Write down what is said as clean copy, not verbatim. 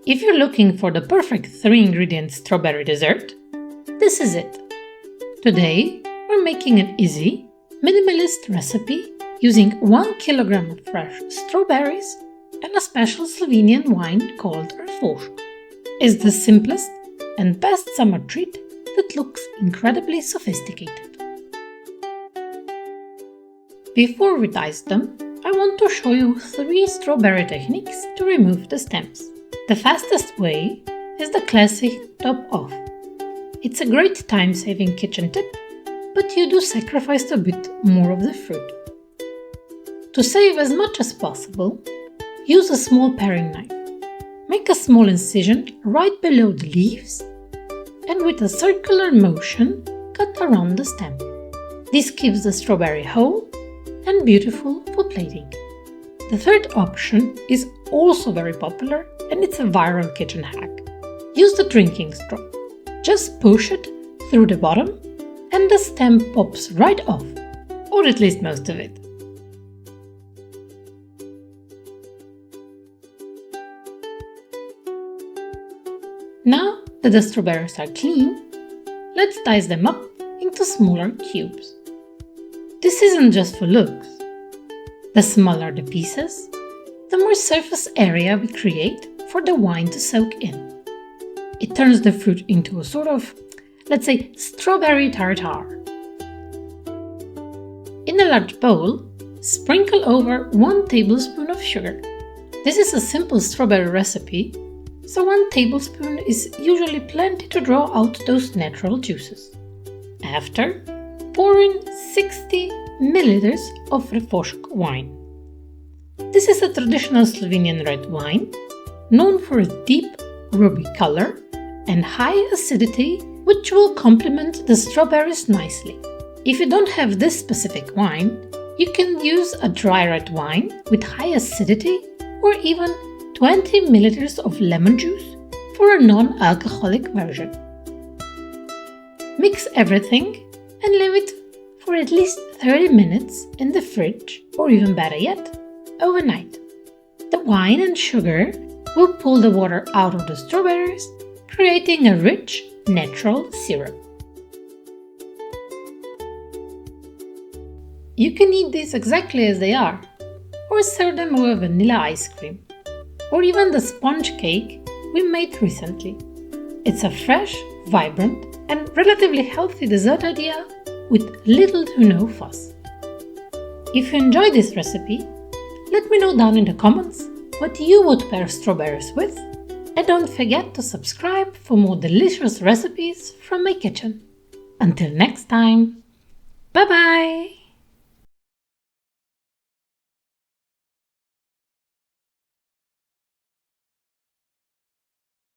If you're looking for the perfect 3-ingredient strawberry dessert, this is it. Today, we're making an easy, minimalist recipe using 1 kilogram of fresh strawberries and a special Slovenian wine called Refošk. It's the simplest and best summer treat that looks incredibly sophisticated. Before we dice them, I want to show you 3 strawberry techniques to remove the stems. The fastest way is the classic top off. It's a great time-saving kitchen tip, but you do sacrifice a bit more of the fruit. To save as much as possible, use a small paring knife. Make a small incision right below the leaves and with a circular motion cut around the stem. This keeps the strawberry whole and beautiful for plating. The third option is also very popular and it's a viral kitchen hack. Use the drinking straw. Just push it through the bottom and the stem pops right off, or at least most of it. Now that the strawberries are clean, let's dice them up into smaller cubes. This isn't just for looks. The smaller the pieces, the more surface area we create for the wine to soak in. It turns the fruit into a sort of, let's say, strawberry tartare. In a large bowl, sprinkle over 1 tablespoon of sugar. This is a simple strawberry recipe, so 1 tablespoon is usually plenty to draw out those natural juices. After, pour in 60 milliliters of Refošk wine. This is a traditional Slovenian red wine, known for its deep, ruby color and high acidity, which will complement the strawberries nicely. If you don't have this specific wine, you can use a dry red wine with high acidity or even 20 milliliters of lemon juice for a non-alcoholic version. Mix everything and leave it for at least 30 minutes in the fridge, or even better yet, overnight. The wine and sugar will pull the water out of the strawberries, creating a rich, natural syrup. You can eat these exactly as they are, or serve them with vanilla ice cream, or even the sponge cake we made recently. It's a fresh, vibrant, and relatively healthy dessert idea with little to no fuss. If you enjoy this recipe, let me know down in the comments what you would pair strawberries with, and don't forget to subscribe for more delicious recipes from my kitchen. Until next time, bye bye!